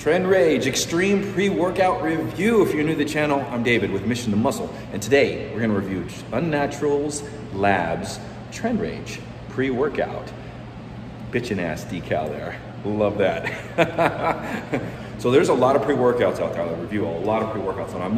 TrenRage Extreme Pre-Workout Review. If you're new to the channel, I'm David with Mission to Muscle, and today we're going to review Unnaturals Labs TrenRage Pre-Workout. Bitchin' ass decal there. Love that. So there's a lot of pre-workouts out there. I'll review a lot of pre-workouts, and I'm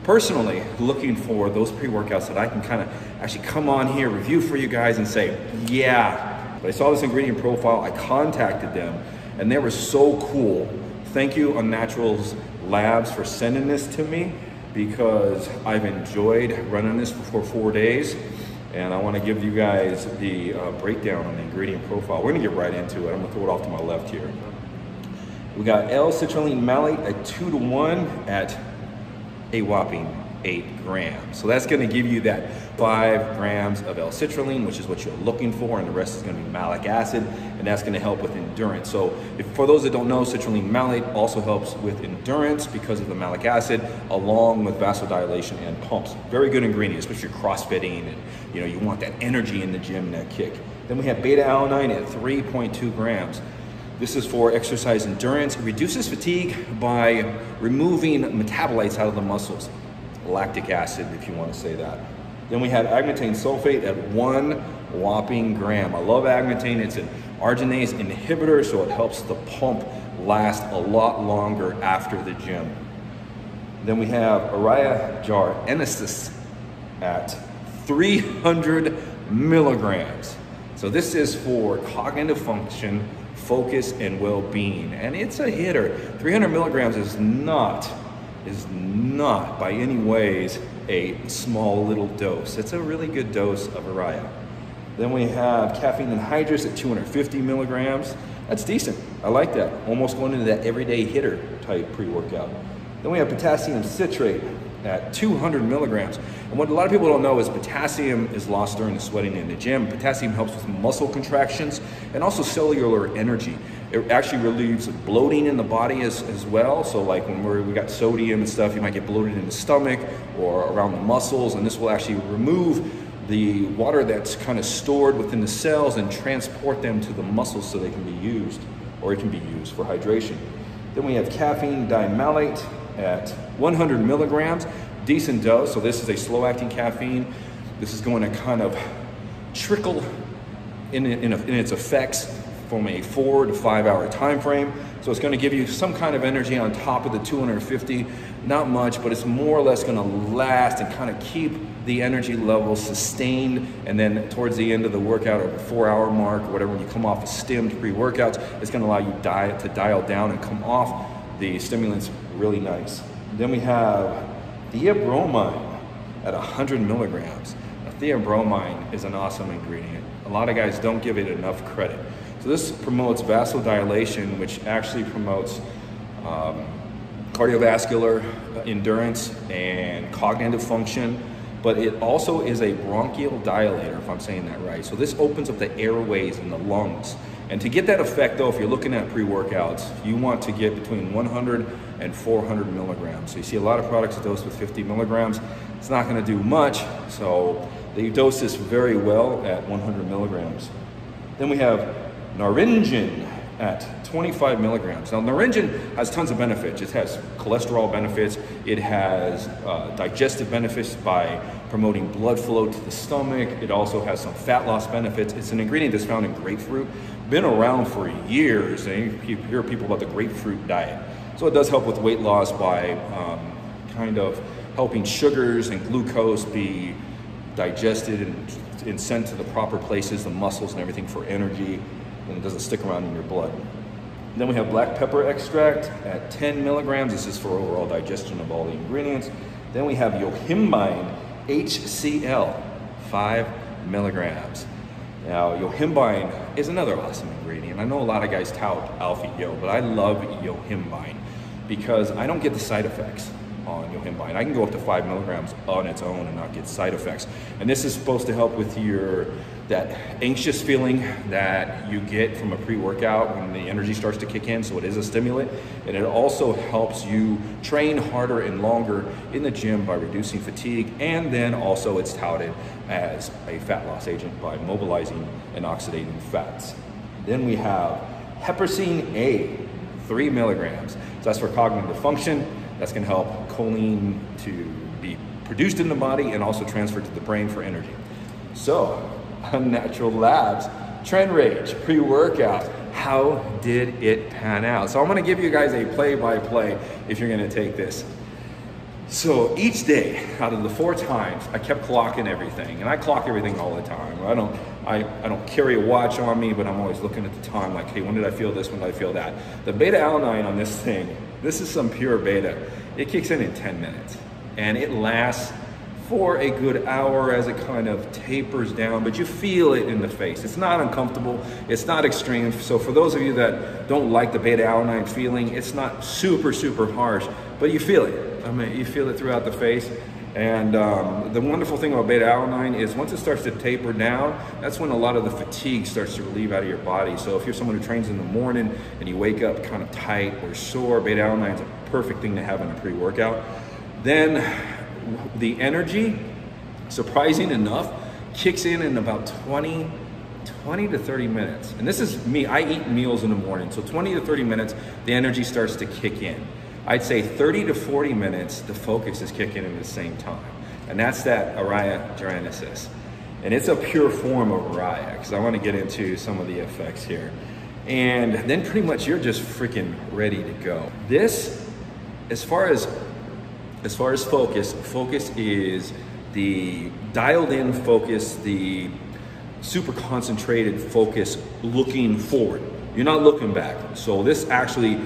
personally looking for those pre-workouts that I can kind of actually come on here, review for you guys and say, yeah. But I saw this ingredient profile, I contacted them, and they were so cool. Thank you, Unnaturals Labs, for sending this to me, because I've enjoyed running this for 4 days, and I want to give you guys the breakdown on the ingredient profile. We're going to get right into it. I'm going to throw it off to my left here. We got L-citrulline malate at 2:1 at a whopping 8 grams. So that's going to give you that 5 grams of L-citrulline, which is what you're looking for, and the rest is going to be malic acid, and that's going to help with endurance. So for those that don't know, citrulline malate also helps with endurance because of the malic acid, along with vasodilation and pumps. Very good ingredient, especially crossfitting, and you want that energy in the gym and that kick. Then we have Beta-Alanine at 3.2 grams. This is for exercise endurance. It reduces fatigue by removing metabolites out of the muscles. Lactic acid, if you want to say that. Then we have agmatine sulfate at 1 whopping gram. I love agmatine. It's an arginase inhibitor, so it helps the pump last a lot longer after the gym. Then we have Araya jar enesis at 300 milligrams. So this is for cognitive function, focus, and well-being, and it's a hitter. 300 milligrams is not by any ways a small little dose. It's a really good dose of Araya. Then we have caffeine anhydrous at 250 milligrams. That's decent. I like that. Almost going into that everyday hitter type pre-workout. Then we have potassium citrate at 200 milligrams. And what a lot of people don't know is potassium is lost during the sweating in the gym. Potassium helps with muscle contractions and also cellular energy. It actually relieves bloating in the body as well. So like when we got sodium and stuff, you might get bloated in the stomach or around the muscles, and this will actually remove the water that's kind of stored within the cells and transport them to the muscles so they can be used, or it can be used for hydration. Then we have caffeine diamalate at 100 milligrams, decent dose. So this is a slow-acting caffeine. This is going to kind of trickle in its effects from a 4 to 5 hour time frame. So it's going to give you some kind of energy on top of the 250. Not much, but it's more or less going to last and kind of keep the energy level sustained. And then towards the end of the workout, or the 4 hour mark, or whatever, when you come off of stimmed pre-workouts, it's going to allow you to dial down and come off the stimulants really nice. Then we have theobromine at 100 milligrams. Now, theobromine is an awesome ingredient. A lot of guys don't give it enough credit. So this promotes vasodilation, which actually promotes cardiovascular endurance and cognitive function, but it also is a bronchial dilator, if I'm saying that right. So this opens up the airways in the lungs. And to get that effect, though, if you're looking at pre-workouts, you want to get between 100 and 400 milligrams. So you see a lot of products dosed with 50 milligrams. It's not going to do much, so they dose this very well at 100 milligrams. Then we have naringin at 25 milligrams. Now, naringin has tons of benefits. It has cholesterol benefits. It has digestive benefits by promoting blood flow to the stomach. It also has some fat loss benefits. It's an ingredient that's found in grapefruit. Been around for years, and you hear people about the grapefruit diet. So it does help with weight loss by kind of helping sugars and glucose be digested and sent to the proper places, the muscles and everything, for energy, and it doesn't stick around in your blood. Then we have black pepper extract at 10 milligrams. This is for overall digestion of all the ingredients. Then we have Yohimbine Hcl, 5 milligrams. Now, Yohimbine is another awesome ingredient. I know a lot of guys tout Alpha Yo, but I love Yohimbine because I don't get the side effects on Yohimbine. I can go up to 5 milligrams on its own and not get side effects. And this is supposed to help with that anxious feeling that you get from a pre-workout when the energy starts to kick in, so it is a stimulant. And it also helps you train harder and longer in the gym by reducing fatigue, and then also it's touted as a fat loss agent by mobilizing and oxidating fats. Then we have Heparin A, 3 milligrams. So that's for cognitive function. That's gonna help choline to be produced in the body and also transferred to the brain for energy. So, Unnatural Labs TrenRage pre-workout. How did it pan out? So I'm gonna give you guys a play-by-play if you're gonna take this. So each day, out of the 4 times, I kept clocking everything, and I clock everything all the time. I don't carry a watch on me, but I'm always looking at the time, like, hey, when did I feel this? When did I feel that? The Beta-Alanine on this thing, this is some pure beta. It kicks in 10 minutes, and it lasts for a good hour as it kind of tapers down, but you feel it in the face. It's not uncomfortable, it's not extreme. So for those of you that don't like the Beta-Alanine feeling, it's not super, super harsh, but you feel it. I mean, you feel it throughout the face. And the wonderful thing about Beta-Alanine is once it starts to taper down, that's when a lot of the fatigue starts to relieve out of your body. So if you're someone who trains in the morning and you wake up kind of tight or sore, Beta-Alanine is a perfect thing to have in a pre-workout. Then the energy, surprising enough, kicks in about 20 to 30 minutes. And this is me, I eat meals in the morning. So 20 to 30 minutes, the energy starts to kick in. I'd say 30 to 40 minutes, the focus is kicking in at the same time. And that's that Araya Gerenesis. And it's a pure form of Araya, because I want to get into some of the effects here. And then pretty much you're just freaking ready to go. This, as far as focus is the dialed in focus, the super concentrated focus looking forward. You're not looking back. So this actually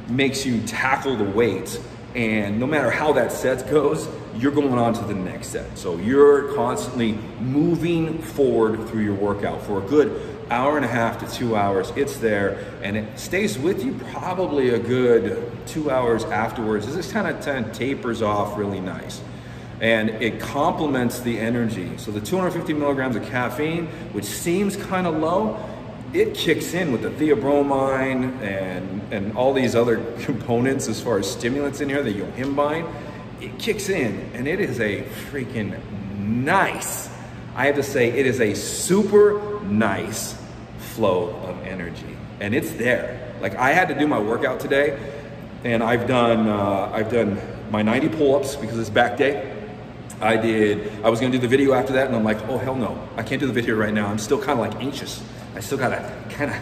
makes you tackle the weights, and no matter how that set goes, you're going on to the next set. So you're constantly moving forward through your workout for a good hour and a half to 2 hours. It's there, and it stays with you probably a good 2 hours afterwards. This kind of tapers off really nice, and it complements the energy. So the 250 milligrams of caffeine, which seems kind of low, it kicks in with the theobromine and all these other components as far as stimulants in here, the Yohimbine. It kicks in, and it is a freaking nice, I have to say, it is a super nice flow of energy, and it's there. Like, I had to do my workout today, and I've done my 90 pull-ups because it's back day. I was gonna do the video after that, and I'm like, oh hell no, I can't do the video right now. I'm still kind of like anxious. I still gotta kind of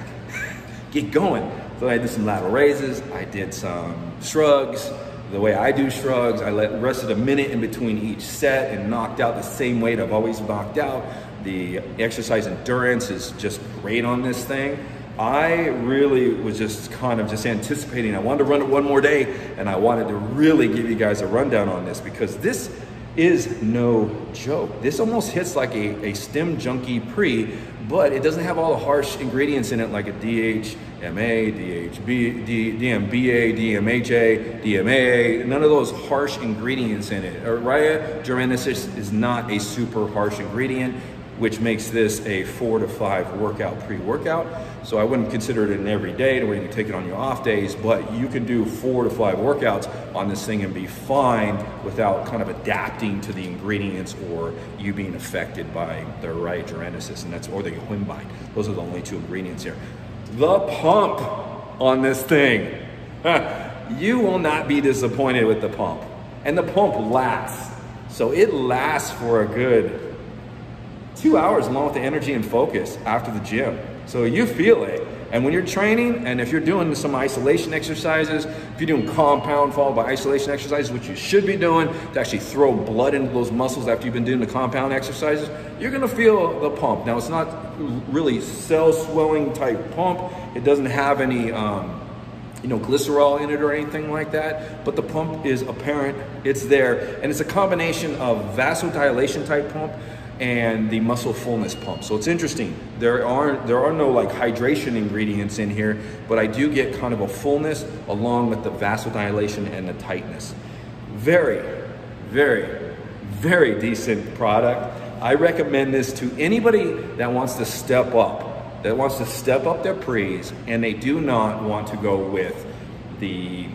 get going. So I did some lateral raises, I did some shrugs. The way I do shrugs, I rested a minute in between each set and knocked out the same weight I've always knocked out. The exercise endurance is just great on this thing. I really was just kind of anticipating. I wanted to run it one more day, and I wanted to really give you guys a rundown on this, because this is no joke. This almost hits like a stim junkie pre, but it doesn't have all the harsh ingredients in it like a DHMA, DHB, DMBA, DMHA, DMAA, none of those harsh ingredients in it. Araya Gerenesis is not a super harsh ingredient, which makes this a 4 to 5 workout pre-workout. So I wouldn't consider it an everyday to where you can take it on your off days, but you can do 4 to 5 workouts on this thing and be fine without kind of adapting to the ingredients or you being affected by the Araya Gerenesis, and or the Yohimbine. Those are the only 2 ingredients here. The pump on this thing. You will not be disappointed with the pump. And the pump lasts. So it lasts for a good 2 hours along with the energy and focus after the gym. So you feel it. And when you're training, and if you're doing some isolation exercises, if you're doing compound followed by isolation exercises, which you should be doing to actually throw blood into those muscles after you've been doing the compound exercises, you're gonna feel the pump. Now, it's not really cell swelling type pump. It doesn't have any glycerol in it or anything like that, but the pump is apparent, it's there, and it's a combination of vasodilation type pump and the muscle fullness pump. So it's interesting. There are no like hydration ingredients in here, but I do get kind of a fullness along with the vasodilation and the tightness. Very, very, very decent product. I recommend this to anybody that wants to step up, their pre's, and they do not want to go with the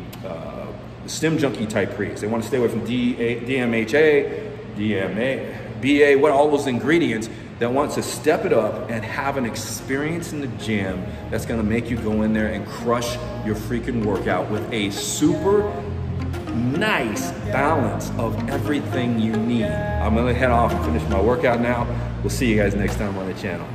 stim junkie type pre's. They want to stay away from DMHA, DMA, BA, what all those ingredients, that wants to step it up and have an experience in the gym that's gonna make you go in there and crush your freaking workout with a super nice balance of everything you need. I'm gonna head off and finish my workout now. We'll see you guys next time on the channel.